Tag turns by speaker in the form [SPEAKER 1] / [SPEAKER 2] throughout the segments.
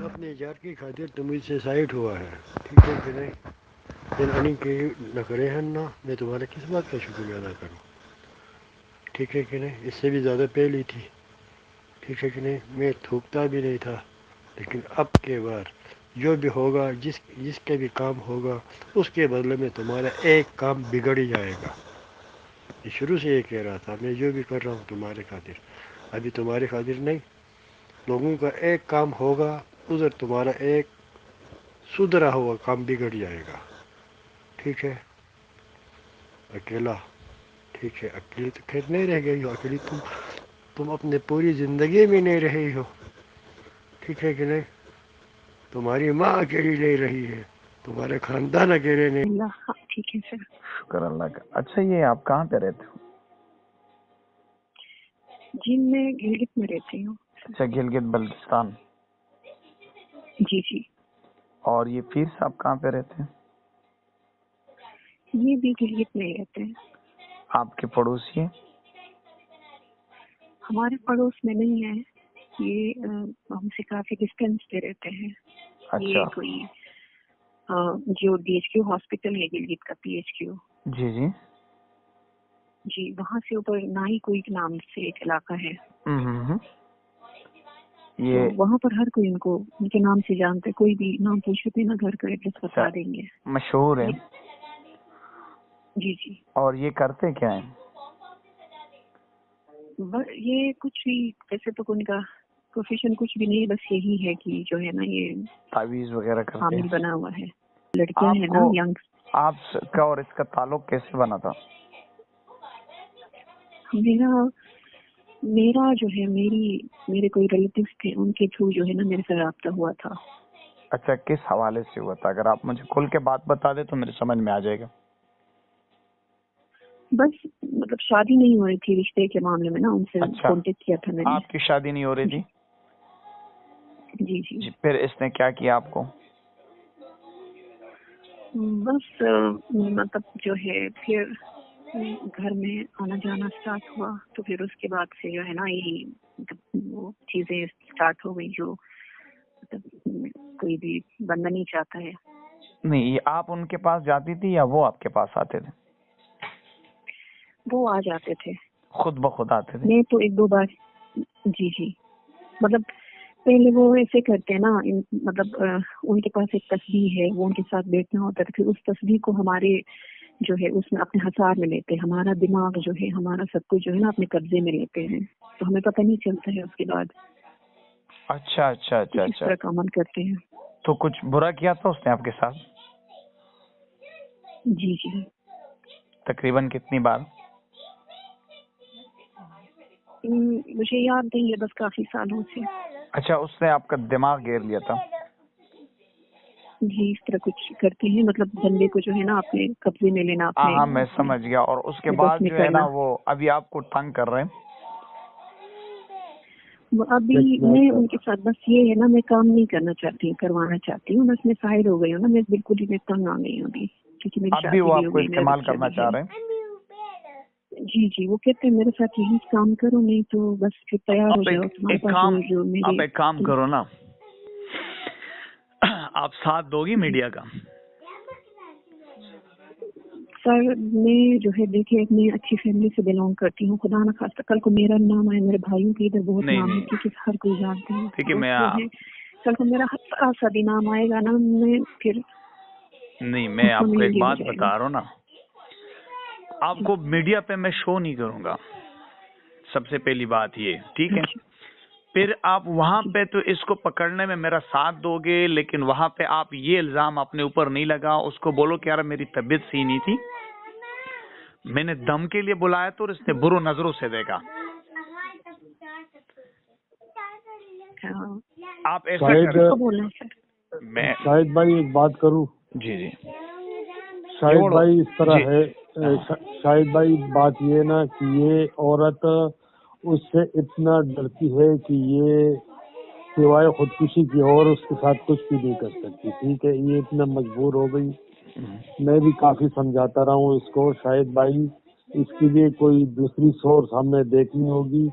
[SPEAKER 1] अपने जार की खातिर तो मुझसे साइड हुआ है, ठीक है कि नहीं। दिन अनी के नखरे हैं ना, मैं तुम्हारा किस बात का शुक्रिया अदा करूँ, ठीक है कि नहीं। इससे भी ज़्यादा पहली थी, ठीक है कि नहीं। मैं थूकता भी नहीं था, लेकिन अब के बार जो भी होगा, जिसके भी काम होगा, उसके बदले में तुम्हारा एक काम बिगड़ ही जाएगा। ये शुरू से ये कह रहा था, मैं जो भी कर रहा हूँ तुम्हारे खातिर, अभी तुम्हारे खातिर नहीं। लोगों का एक काम होगा, उधर तुम्हारा एक सुधरा हुआ काम बिगड़ जाएगा, ठीक है। अकेला, ठीक है, अकेली तो खैर नहीं रह गई हो, अकेली तुम अपने पूरी ज़िंदगी में नहीं रही हो, ठीक है कि नहीं। तुम्हारी माँ अकेली नहीं रही है, तुम्हारे खानदान अकेले नहीं।
[SPEAKER 2] अल्लाह, हाँ, ठीक है सर।
[SPEAKER 3] शुक्र अल्लाह का। अच्छा, ये आप कहाँ पे रहते हो?
[SPEAKER 2] जी, मैं गिलगित में रहती हूँ।
[SPEAKER 3] अच्छा, गिलगित बल्तिस्तान।
[SPEAKER 2] जी जी।
[SPEAKER 3] और ये पीर साहब कहाँ पे रहते हैं?
[SPEAKER 2] ये भी गिलगित में ही रहते हैं।
[SPEAKER 3] आपके पड़ोसी हैं?
[SPEAKER 2] हमारे पड़ोस में नहीं है ये, हमसे काफी डिस्टेंस पे रहते हैं। ये
[SPEAKER 3] अच्छा।
[SPEAKER 2] कोई जो DHQ हॉस्पिटल है गिलगित का, PHQ।
[SPEAKER 3] जी जी
[SPEAKER 2] जी, वहाँ से ऊपर नाई कोई के नाम से एक इलाका है।
[SPEAKER 3] ये
[SPEAKER 2] तो वहाँ पर हर कोई उनको उनके नाम से जानते, कोई भी नाम पूछे तो ना घर का एड्रेस बता देंगे।
[SPEAKER 3] मशहूर है।
[SPEAKER 2] जी जी।
[SPEAKER 3] और ये करते क्या है?
[SPEAKER 2] ये कुछ भी, वैसे तो उनका प्रोफेशन कुछ भी नहीं है, बस यही है कि जो है ना, ये
[SPEAKER 3] तावीज वगैरह करते
[SPEAKER 2] हामिल
[SPEAKER 3] हैं?
[SPEAKER 2] बना हुआ है। लड़कियां है ना, यंग।
[SPEAKER 3] आपका और इसका ताल्लुक कैसे बना था?
[SPEAKER 2] मेरा जो है, मेरे कोई रिलेटिव्स थे, उनके थ्रू जो है ना मेरे से राब्ता हुआ था।
[SPEAKER 3] अच्छा, किस हवाले से हुआ था? अगर आप मुझे खुल के बात बता दे तो मेरे समझ में आ जाएगा।
[SPEAKER 2] बस मतलब शादी नहीं हो रही थी, रिश्ते के मामले में ना उनसे कांटेक्ट किया था मैंने।
[SPEAKER 3] आपकी शादी नहीं हो रही थी?
[SPEAKER 2] जी जी।
[SPEAKER 3] जी, फिर इसने क्या किया आपको?
[SPEAKER 2] बस मतलब जो है, फिर घर में आना जाना स्टार्ट हुआ, तो फिर उसके बाद से जो है ना, यही मतलब वो चीजें स्टार्ट हो गई जो मतलब कोई भी बंदा नहीं चाहता है।
[SPEAKER 3] नहीं, ये आप उनके पास जाती थी या वो आपके पास आते थे?
[SPEAKER 2] वो आ जाते थे,
[SPEAKER 3] खुद ब खुद आते थे?
[SPEAKER 2] मैं तो एक दो बार। जी जी। मतलब पहले वो ऐसे करते हैं ना, मतलब उनके पास एक तस्बीह है, वो उनके साथ बैठना होता है, फिर उस तस्बीह को हमारे जो है उसमें अपने हसार में लेते हैं, हमारा दिमाग जो है, हमारा सब कुछ जो है ना अपने कब्जे में लेते हैं, तो हमें पता नहीं चलता है उसके बाद।
[SPEAKER 3] अच्छा अच्छा अच्छा
[SPEAKER 2] इस तरह का अमल करते हैं।
[SPEAKER 3] तो कुछ बुरा किया था उसने आपके साथ?
[SPEAKER 2] जी जी।
[SPEAKER 3] तकरीबन कितनी बार?
[SPEAKER 2] मुझे याद नहीं है, बस काफी सालों से।
[SPEAKER 3] अच्छा, उसने आपका दिमाग घेर लिया था?
[SPEAKER 2] जी, इस तरह कुछ करते हैं, मतलब बंदे को जो है ना अपने कब्जे में लेना, अपने
[SPEAKER 3] हाँ, मैं समझ गया। और उसके बाद जो है ना वो अभी आपको तंग कर रहे हैं?
[SPEAKER 2] अभी मैं उनके साथ बस ये है ना, मैं काम नहीं करना चाहती हूँ, करवाना चाहती हूँ, बस मैं साइड हो गई हूँ ना, मैं बिल्कुल ही मैं तंग आ गई हूँ अभी, क्योंकि मेरी
[SPEAKER 3] अब भी
[SPEAKER 2] शादी
[SPEAKER 3] वो
[SPEAKER 2] भी हो
[SPEAKER 3] आपको
[SPEAKER 2] गई, मेरा
[SPEAKER 3] इस्तेमाल
[SPEAKER 2] बच्चा
[SPEAKER 3] करना
[SPEAKER 2] भी
[SPEAKER 3] चाह
[SPEAKER 2] है।
[SPEAKER 3] रहे हैं?
[SPEAKER 2] जी जी, वो कहते हैं मेरे साथ यही काम करो, नहीं तो बस फिर तैयार हो जाओ, तुम्हारे पास जो मेरे।
[SPEAKER 3] आप एक काम करो ना, आप साथ दोगी मीडिया का?
[SPEAKER 2] सर मैं जो है, देखिए मैं अच्छी फैमिली से बिलोंग करती हूँ, खुदा ना खास्ता कल को मेरा नाम आए, मेरे भाइयों के इधर बहुत नाम है, क्योंकि हर कोई जानते हैं।
[SPEAKER 3] ठीक है,
[SPEAKER 2] कल को मेरा हल्का सा भी नाम आएगा ना,
[SPEAKER 3] मैं आपको एक बात
[SPEAKER 2] जाएगा।
[SPEAKER 3] बता रहा हूँ ना, आपको मीडिया पे मैं शो नहीं करूंगा, सबसे पहली बात ये, ठीक है। फिर आप वहां पे तो इसको पकड़ने में मेरा साथ दोगे, लेकिन वहां पे आप ये इल्जाम अपने ऊपर नहीं लगा, उसको बोलो कि यार मेरी तबीयत सही नहीं थी, मैंने दम के लिए बुलाया तो इसने बुरी नजरों से देखा। आप ऐसा करें। मैं
[SPEAKER 4] शाहिद भाई एक बात करूं?
[SPEAKER 3] जी जी
[SPEAKER 4] शाहिद भाई इस तरह है, शाहिद भाई बात ये ना कि ये औरत उससे इतना डरती है कि ये सिवाय खुदकुशी की और उसके साथ कुछ भी नहीं कर सकती, ठीक है। ये इतना मजबूर हो गई, मैं भी काफी समझाता रहा हूँ इसको। शाहिद भाई इसके लिए कोई दूसरी सोर्स हमें देखनी होगी,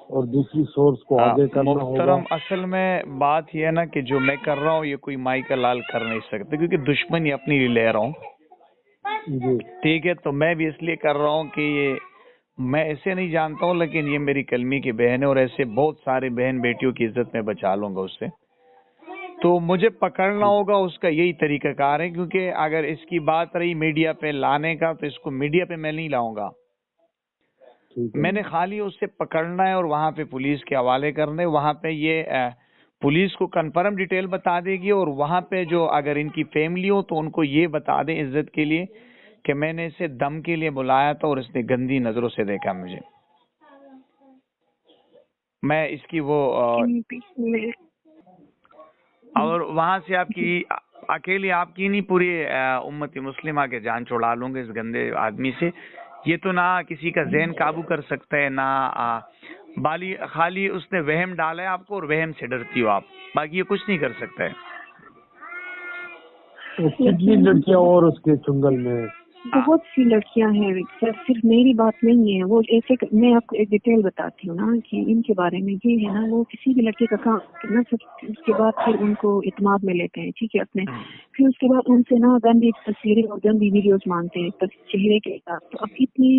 [SPEAKER 4] और दूसरी सोर्स को आगे करना होगा।
[SPEAKER 3] मोहतरम, असल में बात ये है ना कि जो मैं कर रहा हूँ ये कोई माई का लाल कर नहीं सकते, क्योंकि दुश्मनी अपनी लिए ले रहा हूँ। ठीक है, तो मैं भी इसलिए कर रहा हूँ कि ये मैं ऐसे नहीं जानता हूँ, लेकिन ये मेरी कलमी की बहन है और ऐसे बहुत सारे बहन बेटियों की इज्जत में बचा लूंगा उससे। तो मुझे पकड़ना होगा, उसका यही तरीकाकार है। क्योंकि अगर इसकी बात रही मीडिया पे लाने का, तो इसको मीडिया पे मैं नहीं लाऊंगा। मैंने खाली उससे पकड़ना है और वहां पे पुलिस के हवाले करने। वहां पे ये पुलिस को कंफर्म डिटेल बता देगी, और वहां पे जो अगर इनकी फैमिली हो तो उनको ये बता दे इज्जत के लिए कि मैंने इसे दम के लिए बुलाया था और इसने गंदी नजरों से देखा मुझे। मैं इसकी वो और वहां से आपकी अकेली आपकी नहीं, पूरी उम्मती मुस्लिमा के जान छुड़ा लूंगे इस गंदे आदमी से। ये तो ना किसी का ज़हन काबू कर सकता है, ना बाली खाली उसने वहम डाला है आपको और वहम से डरती हो आप, बाकी ये कुछ नहीं कर सकता है।
[SPEAKER 4] तो कितनी लड़कियां और उसके चुंगल में?
[SPEAKER 2] बहुत सी लड़कियां हैं सर, सिर्फ मेरी बात नहीं है। वो ऐसे मैं आपको एक डिटेल बताती हूँ ना कि इनके बारे में ये है ना, वो किसी भी लड़के का काम करना, सब उसके बाद फिर उनको इत्मीनान में लेते हैं, ठीक है, अपने। फिर उसके बाद उनसे ना गंदी तस्वीरें और गंदी वीडियोस मांगते हैं चेहरे के साथ। तो अब इतनी,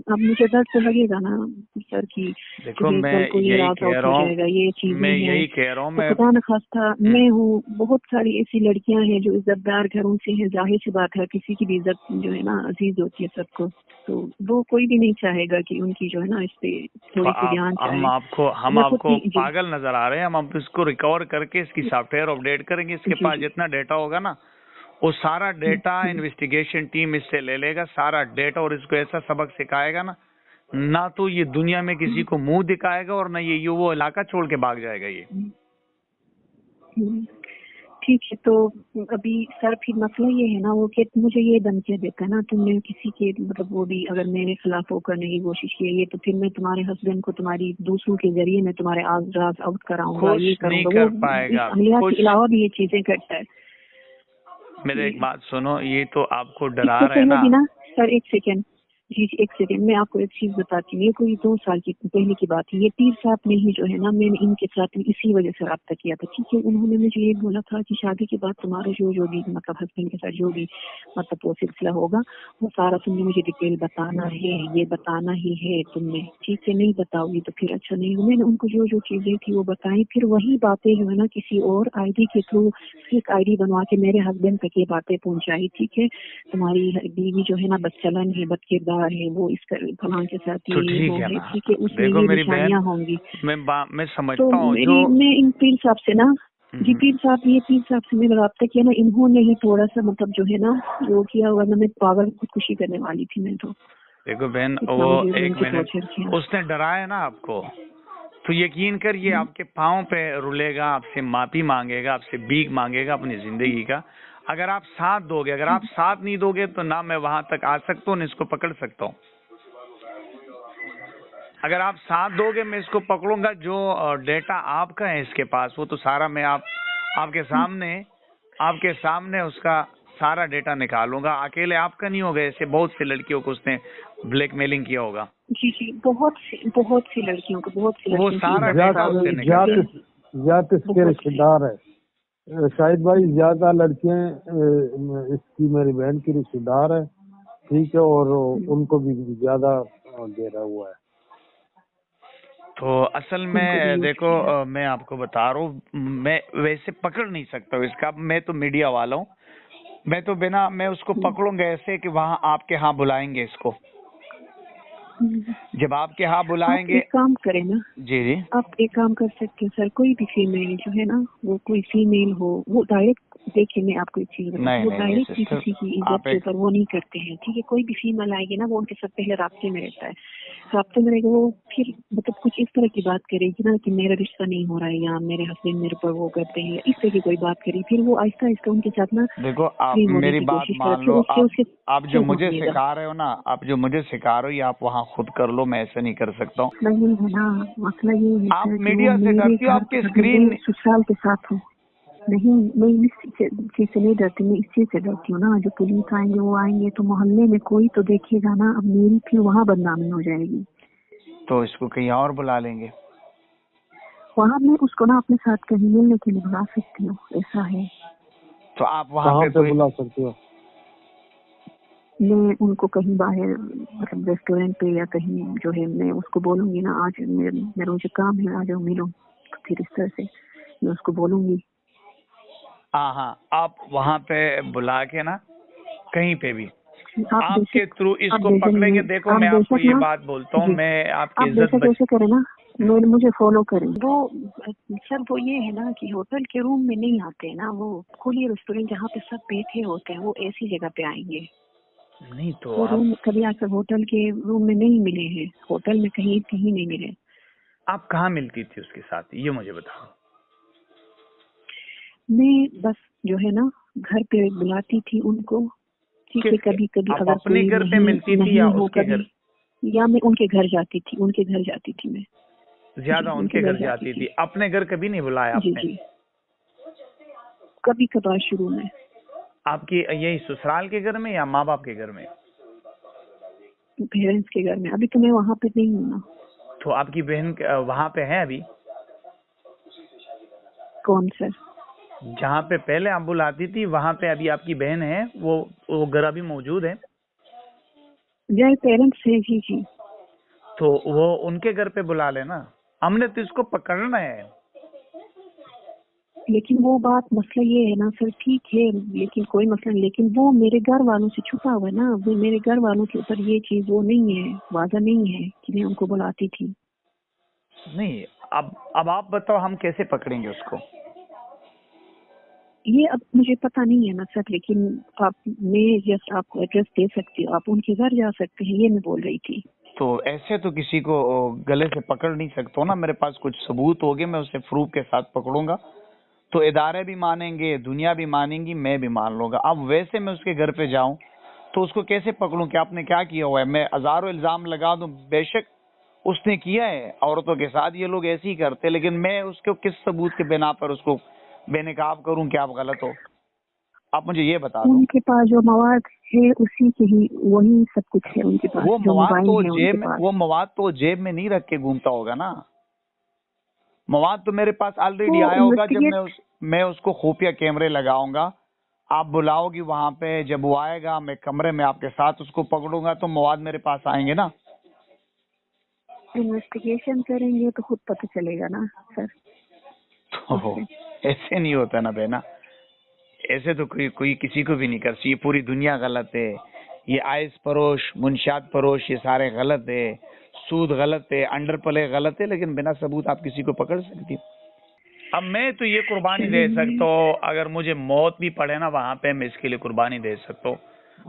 [SPEAKER 2] अब मुझे डर तो लगेगा ना सर की
[SPEAKER 3] देखो मैं यही कह रहा हूँ,
[SPEAKER 2] ये चीजें
[SPEAKER 3] मैं यही कह रहा हूँ, मैं
[SPEAKER 2] खुदा न खास्ता मैं हूँ। बहुत सारी ऐसी लड़कियां हैं जो इज्जतदार घरों से हैं, जाहिर सी बात है किसी की भी इज्जत जो है ना अजीज होती है सबको, तो वो कोई भी नहीं चाहेगा कि उनकी जो है ना इस पे थोड़ी सी ध्यान चाहे।
[SPEAKER 3] हम आपको पागल नजर आ रहे हैं। हम इसको रिकवर करके इसकी सॉफ्टवेयर अपडेट करेंगे। इसके पास जितना डेटा होगा ना, वो सारा डेटा इन्वेस्टिगेशन टीम इससे ले लेगा, सारा डेटा, और इसको ऐसा सबक सिखाएगा ना तो ये दुनिया में किसी को मुंह दिखाएगा और ना ये वो इलाका छोड़ के भाग जाएगा ये।
[SPEAKER 2] ठीक है, तो अभी सर फिर मसला ये है ना, वो कि मुझे ये धमकियां देता है ना, तुमने किसी के मतलब वो भी अगर मेरे खिलाफ वो करने की कोशिश की है ये, तो फिर मैं तुम्हारे हस्बैंड को तुम्हारी दूसरों के जरिए मैं तुम्हारे राज आउट कराऊंगा, ये करूंगा। वो के अलावा भी ये चीजें करता है।
[SPEAKER 3] मेरे एक बात सुनो, ये तो आपको डरा रहा है ना
[SPEAKER 2] सर। एक सेकेंड जी, एक सेकंड, मैं आपको एक चीज बताती हूँ। ये कोई 2 साल की पहले की बात है। ये पीर साहब ने ही जो है ना, मैंने इनके साथ इसी वजह से रब्ता किया था, ठीक है। उन्होंने मुझे ये बोला था कि शादी के बाद तुम्हारा जो भी मतलब हस्बैंड के साथ जो भी मतलब वो सिलसिला होगा, वो सारा तुमने मुझे डिटेल बताना है, ये बताना ही है तुमने, ठीक है। नहीं बताओगी तो फिर अच्छा नहीं। मैंने उनको जो चीजें थी वो बताई, फिर वही बातें जो है ना किसी और आईडी के थ्रू फेक आईडी बनवा के मेरे हस्बैंड तक ये बातें पहुंचाई, ठीक है। तुम्हारी बीवी जो है ना बदचलन है, बदकिरदार है, वो इस फलां के साथ
[SPEAKER 3] तो ठीक है ना,
[SPEAKER 2] ठीक है, उसमें ये निशानियां होंगी।
[SPEAKER 3] मैं समझता हूँ।
[SPEAKER 2] मैं इन पीर साहब से ना जी, पीर साहब से मैंने रब्ता किया ना, इन्होंने ही थोड़ा सा मतलब जो है ना वो किया, वरना मैं पागल खुदकुशी करने वाली थी मैं तो।
[SPEAKER 3] देखो बहन, वो एक मिनट, उसने डराया ना आपको, तो यकीन कर ये आपके पाँव पे रुलेगा, आपसे माफी मांगेगा, आपसे भीख मांगेगा अपनी जिंदगी का। अगर आप साथ दोगे, अगर आप साथ नहीं दोगे तो ना मैं वहां तक आ सकता हूँ, ना इसको पकड़ सकता हूँ। अगर आप साथ दोगे मैं इसको पकड़ूंगा। जो डेटा आपका है इसके पास, वो तो सारा मैं आपके सामने उसका सारा डेटा निकालूंगा। अकेले आपका नहीं होगा, ऐसे बहुत सी लड़कियों को उसने ब्लैकमेलिंग किया होगा।
[SPEAKER 2] जी, बहुत सी लड़कियों को,
[SPEAKER 3] वो सारा डेटा उससे निकाल।
[SPEAKER 4] इसके रिश्तेदार है शाहिद भाई, ज्यादा लड़कियां इसकी मेरी बहन की रिश्तेदार है, ठीक है, और उनको भी ज्यादा दे रहा हुआ है।
[SPEAKER 3] तो असल में देखो, मैं आपको बता रहा हूँ, मैं वैसे पकड़ नहीं सकता हूँ इसका। मैं तो मीडिया वाला हूँ, मैं उसको पकड़ूंगा ऐसे कि वहाँ आपके यहाँ बुलाएंगे इसको। जब आपके यहाँ बुलाएंगे,
[SPEAKER 2] आप एक काम करें ना
[SPEAKER 3] जी,
[SPEAKER 2] आप एक काम कर सकते हैं सर, कोई भी फीमेल जो है ना, वो कोई फीमेल हो, वो डायरेक्ट, देखिए मैं आपको एक चीज बताऊं, वो डायरेक्ट किसी की इज्जत के ऊपर वो नहीं करते हैं, ठीक है। कोई भी फीमेल आएगी ना, वो उनके साथ पहले राब्ते में रहता है, राब्ते में रहेगा। वो फिर मतलब कुछ इस तरह की बात करेगी ना कि मेरा रिश्ता नहीं हो रहा है, या मेरे हस्बैंड मेरे पर वो करते हैं, इस तरह की कोई बात करी, फिर वो आहिस्ता आहिस्ता उनके साथ ना।
[SPEAKER 3] देखो आप मेरी बात मान लो, आप जो मुझे सिखा रहे हो ना, आप जो मुझे सिखा रहे हो, आप वहाँ खुद कर लो, मैं ऐसे नहीं कर सकता हूँ।
[SPEAKER 2] नहीं है ना, मसला ये है
[SPEAKER 3] आप मीडिया से डरती हो, आपके स्क्रीन
[SPEAKER 2] ससुराल के साथ हो। नहीं, मैं इस चीज से नहीं डरती, मैं इस चीज से डरती हूँ ना, जो पुलिस आएंगे वो आएंगे तो मोहल्ले में कोई तो देखेगा ना, अब मेरी फिर वहाँ बदनामी हो जाएगी।
[SPEAKER 3] तो इसको कहीं और बुला लेंगे।
[SPEAKER 2] वहाँ मैं उसको ना अपने साथ कहीं मिलने के लिए बुला सकती हूँ, ऐसा है।
[SPEAKER 3] तो आप वहाँ पे
[SPEAKER 4] बुला सकते हो?
[SPEAKER 2] मैं उनको कहीं बाहर मतलब रेस्टोरेंट पे या कहीं जो है मैं उसको बोलूंगी ना, आज मेरा मुझे काम है, आज मिलो, फिर इस तरह से मैं उसको बोलूंगी।
[SPEAKER 3] हाँ, आप वहाँ पे बुला के ना कहीं पे भी
[SPEAKER 2] आप
[SPEAKER 3] आपके थ्रू इसको
[SPEAKER 2] बेशक
[SPEAKER 3] पकड़ेंगे। देखो मैं आपको ये बात बोलता हूँ, मैं आपकी
[SPEAKER 2] आप
[SPEAKER 3] इज्जत
[SPEAKER 2] बेशक ऐसे करें ना, मुझे फॉलो करें। वो सर वो ये है ना कि होटल के रूम में नहीं आते हैं ना, वो खुली रेस्टोरेंट जहाँ पे सब बैठे होते हैं, वो ऐसी जगह पे आएंगे।
[SPEAKER 3] नहीं तो
[SPEAKER 2] वो रूम कभी आज तक होटल के रूम में नहीं मिले हैं, होटल में कहीं नहीं मिले।
[SPEAKER 3] आप कहाँ मिलती थी उसके साथ, ये मुझे बताओ।
[SPEAKER 2] मैं बस जो है ना घर पे बुलाती थी उनको, ठीक है, कभी कभी अगर
[SPEAKER 3] अपने घर पे मिलती थी या उसके घर?
[SPEAKER 2] या मैं उनके घर जाती थी, मैं
[SPEAKER 3] ज्यादा उनके घर जाती थी, अपने घर कभी नहीं बुलाया आपने?
[SPEAKER 2] जी, कभी कभार शुरू में।
[SPEAKER 3] आपकी यही ससुराल के घर में या माँ बाप के घर में?
[SPEAKER 2] पेरेंट्स के घर में। अभी तो मैं वहाँ पे नहीं हूँ ना।
[SPEAKER 3] तो आपकी बहन वहाँ पे है अभी?
[SPEAKER 2] कौन सर?
[SPEAKER 3] जहाँ पे पहले आप बुलाती थी वहाँ पे अभी आपकी बहन है, वो घर अभी मौजूद है?
[SPEAKER 2] मेरे पेरेंट्स है जी।
[SPEAKER 3] तो वो उनके घर पे बुला लेना, हमने तो इसको पकड़ना है।
[SPEAKER 2] लेकिन वो बात मसला ये है ना सर, ठीक है लेकिन कोई मसला नहीं, लेकिन वो मेरे घर वालों से छुपा हुआ है ना, वो मेरे घर वालों के ऊपर ये चीज वो नहीं है, वादा नहीं है कि मैं उनको बुलाती थी।
[SPEAKER 3] नहीं, अब आप बताओ हम कैसे पकड़ेंगे उसको?
[SPEAKER 2] ये अब मुझे पता नहीं है ना सर, लेकिन मैं जस्ट आपको एड्रेस दे सकती हूँ, आप उनके घर जा सकते हैं, ये मैं बोल रही थी।
[SPEAKER 3] तो ऐसे तो किसी को गले से पकड़ नहीं सकता ना, मेरे पास कुछ सबूत होंगे, मैं उसे प्रूफ के साथ पकड़ूंगा तो इदारे भी मानेंगे, दुनिया भी मानेंगी, मैं भी मान लूंगा। अब वैसे मैं उसके घर पे जाऊं तो उसको कैसे पकड़ूं कि आपने क्या किया हुआ है? मैं हजारों इल्जाम लगा दूं, बेशक उसने किया है, औरतों के साथ ये लोग ऐसे ही करते, लेकिन मैं उसको किस सबूत के बिना पर उसको बेनकाब करूं कि आप गलत हो? आप मुझे ये बता दो।
[SPEAKER 2] उनके पास जो मवाद है उसी के ही वही सब कुछ है उनके पास,
[SPEAKER 3] वो
[SPEAKER 2] जो
[SPEAKER 3] मवाद
[SPEAKER 2] मोबाइल
[SPEAKER 3] तो
[SPEAKER 2] है उनके पास।
[SPEAKER 3] वो मवाद तो जेब में नहीं रख के घूमता होगा ना, मवाद तो मेरे पास ऑलरेडी आया होगा। जब मैं उसको खुफिया कैमरे लगाऊंगा, आप बुलाओगी वहां पे, जब वो आएगा मैं कमरे में आपके साथ उसको पकड़ूंगा तो मवाद मेरे पास आएंगे ना।
[SPEAKER 2] इन्वेस्टिगेशन करेंगे तो खुद पता चलेगा ना सर।
[SPEAKER 3] तो ऐसे नहीं होता ना बहना, ऐसे तो कोई किसी को भी नहीं कर सकती। ये पूरी दुनिया गलत है, ये आइस परोश, मुंशियात परोश, ये सारे गलत है, सूद गलत है, अंडर प्ले गलत है, लेकिन बिना सबूत आप किसी को पकड़ सकती हो? अब मैं तो ये कुर्बानी दे सकता हूँ, अगर मुझे मौत भी पड़े ना वहां पे, मैं इसके लिए कुर्बानी दे सकता हूँ।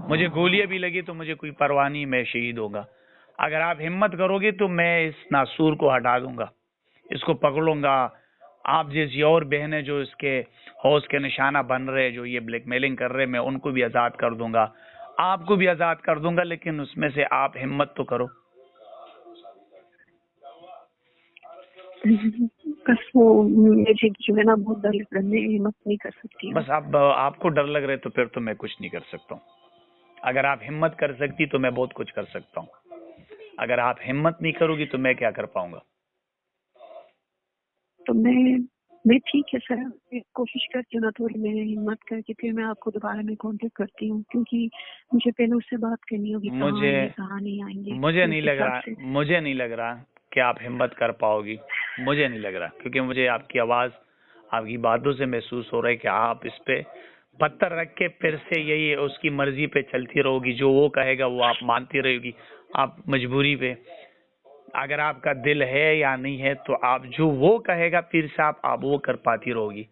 [SPEAKER 3] मुझे गोलियां भी लगी तो मुझे कोई परवाह नहीं, मैं शहीद होगा। अगर आप हिम्मत करोगे तो मैं इस नासूर को हटा दूंगा, इसको पकड़ूंगा। आप जैसी और बहनें जो इसके हौस के निशाना बन रहे, जो ये ब्लैकमेलिंग कर रहे, मैं उनको भी आजाद कर दूंगा, आपको भी आजाद कर दूंगा, लेकिन उसमें से आप हिम्मत तो करो।
[SPEAKER 2] बस वो मुझे जो है ना बहुत डर लग रहा है, मैं हिम्मत नहीं कर सकती।
[SPEAKER 3] बस आपको डर लग रहा है तो फिर तो मैं कुछ नहीं कर सकता हूँ। अगर आप हिम्मत कर सकती तो मैं बहुत कुछ कर सकता हूँ, अगर आप हिम्मत नहीं करोगी तो मैं क्या कर पाऊंगा?
[SPEAKER 2] तो मैं ठीक है सर, मैं कोशिश करती हूँ ना थोड़ी, मैं हिम्मत करके फिर मैं आपको दोबारा में कांटेक्ट करती हूँ, क्योंकि मुझे पहले उससे बात करनी होगी, कहाँ नहीं आएंगे।
[SPEAKER 3] मुझे नहीं लग रहा कि आप हिम्मत कर पाओगी, मुझे नहीं लग रहा, क्योंकि मुझे आपकी आवाज, आपकी बातों से महसूस हो रहा है कि आप इस पे पत्थर रख के फिर से यही उसकी मर्जी पे चलती रहोगी, जो वो कहेगा वो आप मानती रहेगी, आप मजबूरी पे। अगर आपका दिल है या नहीं है तो आप जो वो कहेगा फिर से आप वो कर पाती रहोगी,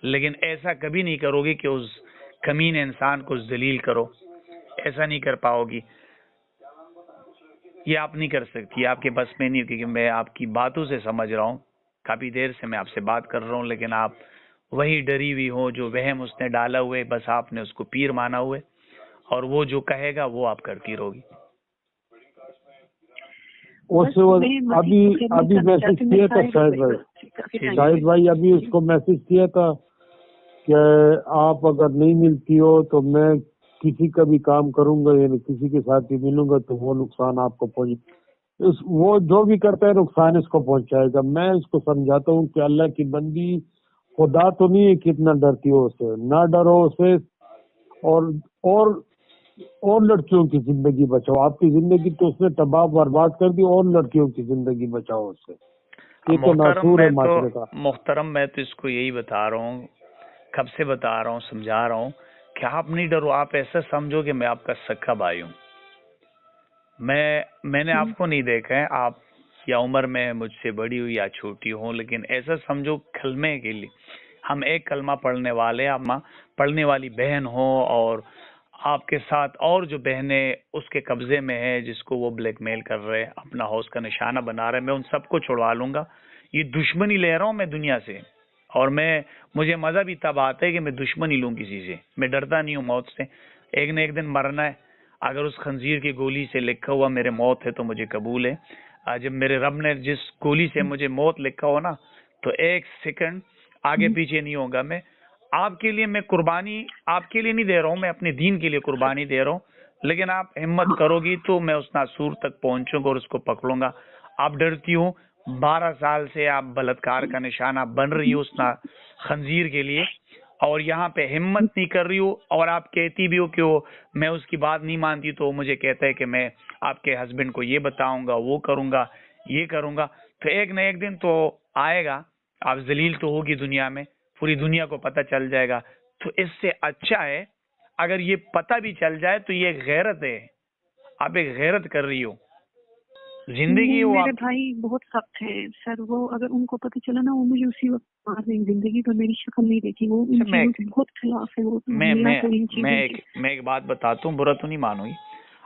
[SPEAKER 3] लेकिन ऐसा कभी नहीं करोगे कि उस कमीने इंसान को जलील करो, ऐसा नहीं कर पाओगी। ये आप नहीं कर सकती, आपके बस में नहीं, क्योंकि मैं आपकी बातों से समझ रहा हूँ, काफी देर से मैं आपसे बात कर रहा हूँ, लेकिन आप वही डरी हुई हो, जो वहम उसने डाला हुए, बस आपने उसको पीर माना हुए, और वो जो कहेगा वो आप करती रहोगी।
[SPEAKER 4] अभी मैसेज किया था शाहिद भाई अभी उसको मैसेज किया था कि आप अगर नहीं मिलती हो तो मैं किसी का भी काम करूंगा, यानी किसी के साथ भी मिलूंगा तो वो नुकसान आपको वो जो भी करता है नुकसान इसको पहुंचाएगा। मैं इसको समझाता हूँ कि अल्लाह की बंदी, खुदा तो नहीं है कितना डरती हो उसे, ना डरो उसे। और और और लड़कियों की जिंदगी बचाओ। आपकी जिंदगी तो उसने तबाह बर्बाद कर दी, और लड़कियों की जिंदगी बचाओ उससे। ये तो नासूर है माशरे का।
[SPEAKER 3] मोहतरम मैं तो इसको यही बता रहा हूँ, कब से बता रहा हूँ, समझा रहा हूँ कि आप नहीं डरो। आप ऐसा समझो कि मैं आपका सख्खा भाई हूँ। मैंने आपको नहीं देखा है, आप या उम्र में मुझसे बड़ी हो या छोटी हो, लेकिन ऐसा समझो कलमे के लिए हम एक कलमा पढ़ने वाले, आप माँ पढ़ने वाली बहन हो, और आपके साथ और जो बहनें उसके कब्जे में है, जिसको वो ब्लैकमेल कर रहे हैं, अपना हाउस का निशाना बना रहे हैं, मैं उन सबको छुड़वा लूंगा। ये दुश्मनी ले रहा हूँ मैं दुनिया से, और मुझे मजा भी तब आता है कि मैं दुश्मनी लूं किसी से। मैं डरता नहीं हूँ मौत से। एक न एक दिन मरना है। अगर उस खंजीर की गोली से लिखा हुआ मेरे मौत है तो मुझे कबूल है। जब मेरे रब ने जिस गोली से मुझे मौत लिखा हो ना, तो एक सेकंड आगे पीछे नहीं होगा। मैं आपके लिए, मैं कुर्बानी आपके लिए नहीं दे रहा हूँ, मैं अपने दीन के लिए कुर्बानी दे रहा हूँ। लेकिन आप हिम्मत करोगी तो मैं उस नासूर तक पहुंचूंगा और उसको पकड़ूंगा। आप डरती हो, 12 साल से आप बलात्कार का निशाना बन रही हो उस खंजीर के लिए, और यहाँ पे हिम्मत नहीं कर रही हो। और आप कहती भी हो कि मैं उसकी बात नहीं मानती, तो मुझे कहता है कि मैं आपके हस्बैंड को ये बताऊंगा, वो करूंगा, ये करूंगा। तो एक न एक दिन तो आएगा, आप जलील तो होगी दुनिया में, पूरी दुनिया को पता चल जाएगा। तो इससे अच्छा है अगर ये पता भी चल जाए तो ये गैरत है, आप एक गैरत कर रही हो। जिंदगी वो
[SPEAKER 2] मेरे भाई बहुत सख्त है सर, वो अगर उनको पता चला ना, वो मुझे उसी वक्त मार देंगे। जिंदगी तो मेरी शक्ल नहीं देखी, वो इन चीजों के बहुत खिलाफ है। वो
[SPEAKER 3] मैं एक बात बताता हूँ, बुरा तो नहीं मानोगी।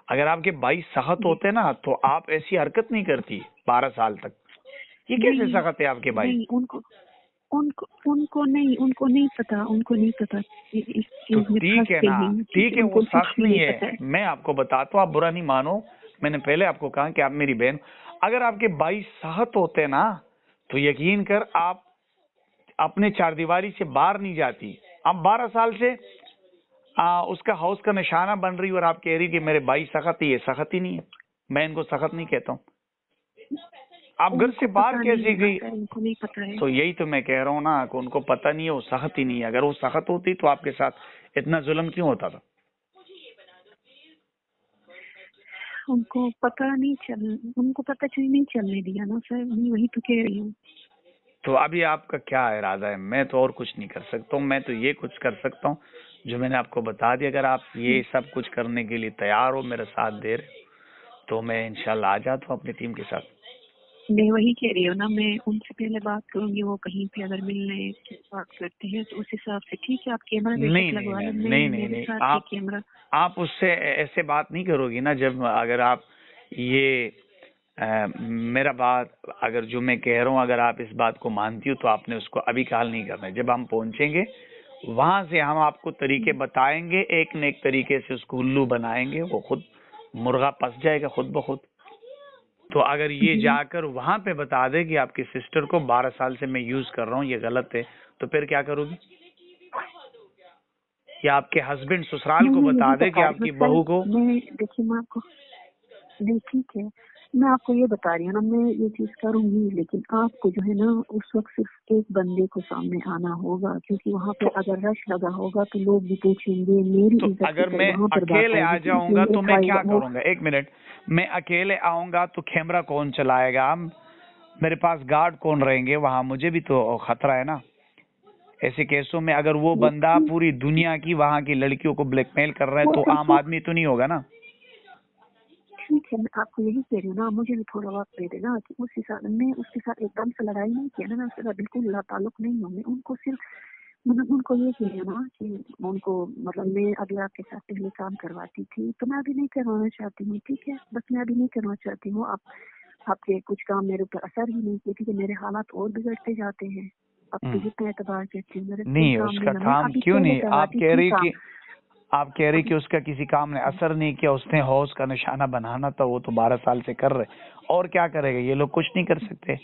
[SPEAKER 3] अगर आपके भाई सख्त होते ना तो आप ऐसी हरकत नहीं करती 12 साल तक। ये कैसे सख्त है आपके भाई?
[SPEAKER 2] नहीं, उनको नहीं पता, उनको नहीं पता इस चीज में।
[SPEAKER 3] ठीक है ना, ठीक है, वो सख्त नहीं है। मैं आपको बताता हूँ, आप बुरा नहीं मानो। मैंने पहले आपको कहा कि आप मेरी बहन। अगर आपके भाई सख्त होते ना तो यकीन कर आप अपने चारदीवारी से बाहर नहीं जाती। आप 12 साल से उसका हाउस का निशाना बन रही और आप कह रही कि मेरे भाई सख्त ही है। सख्त ही नहीं है, मैं इनको सख्त नहीं कहता हूँ। आप घर से बाहर कैसे गई?
[SPEAKER 2] उनको नहीं पता है।
[SPEAKER 3] तो यही तो मैं कह रहा हूँ ना कि उनको पता नहीं है, वो सख्त ही नहीं है। अगर वो सख्त होती तो आपके साथ इतना जुल्म क्यों होता था?
[SPEAKER 2] उनको पता नहीं चलने दिया ना सर, मैं वही तो कह रही हूँ।
[SPEAKER 3] तो अभी आपका क्या इरादा है? मैं तो और कुछ नहीं कर सकता हूँ। मैं तो ये कुछ कर सकता हूँ जो मैंने आपको बता दिया। अगर आप ये सब कुछ करने के लिए तैयार हो, मेरा साथ दे रहे, तो मैं इंशाल्लाह आ जाता हूँ अपनी टीम के साथ।
[SPEAKER 2] मैं वही कह रही हूँ ना, मैं उनसे पहले बात करूंगी। वो कहीं पे अगर मिलने की बात करते हैं तो उस हिसाब से ठीक है, आप कैमरा लगवा लें। नहीं,
[SPEAKER 3] आप उससे ऐसे बात नहीं करोगी ना। जब अगर आप ये मेरा बात, अगर जो मैं कह रहा हूँ, अगर आप इस बात को मानती हो तो आपने उसको अभी काल नहीं करना है। जब हम पहुंचेंगे वहां से हम आपको तरीके बताएंगे, एक न एक तरीके से उसको उल्लू बनाएंगे। वो खुद मुर्गा पस जाएगा खुद ब खुद। तो अगर ये जाकर वहां पे बता दे कि आपकी सिस्टर को 12 साल से मैं यूज कर रहा हूँ, ये गलत है, तो फिर क्या करोगी? या आपके हस्बैंड ससुराल को बता दे कि आपकी बहू को।
[SPEAKER 2] देखिए मैं आपको, नहीं ठीक है, मैं आपको ये बता रही हूँ ना, मैं ये चीज करूंगी। लेकिन आपको जो है ना उस वक्त सिर्फ एक बंदे को सामने आना होगा, क्योंकि वहाँ पे अगर रश लगा होगा तो लोग भी पूछेंगे मेरी इज्जत।
[SPEAKER 3] अगर मैं अकेले आ जाऊंगा तो मैं क्या करूंगा? एक मिनट, मैं अकेले आऊंगा तो कैमरा कौन चलाएगा? मेरे पास गार्ड कौन रहेंगे वहां? मुझे भी तो खतरा है ना ऐसे केसों में। अगर वो बंदा पूरी दुनिया की वहां की लड़कियों को ब्लैकमेल कर रहा है तो आम आदमी तो नहीं होगा ना।
[SPEAKER 2] ठीक है, मैं आपको यही कह रही हूँ ना, मुझे भी थोड़ा वक्त दे देना कि उस हिसाब में उसके साथ एकदम से लड़ाई नहीं किया ना, मैं उसके साथ बिल्कुल ताल्लुक नहीं हूँ। मैं उनको सिर्फ उनको ये किया ना कि उनको मैं अभी आपके साथ पहले काम करवाती थी, तो मैं अभी नहीं करवाना चाहती हूँ। ठीक है, बस मैं अभी नहीं करना चाहती हूँ। आपके कुछ काम मेरे ऊपर असर ही नहीं किए, क्योंकि मेरे हालात और बिगड़ते जाते हैं। अब तो जितना एतबार करती हूँ मेरे
[SPEAKER 3] नहीं, उसका काम क्यों नहीं? आप कह रही कि उसका किसी काम ने असर नहीं किया, उसने हौस का निशाना बनाना था, वो तो 12 साल से कर रहे। और क्या करेगा? ये लोग कुछ नहीं कर सकते।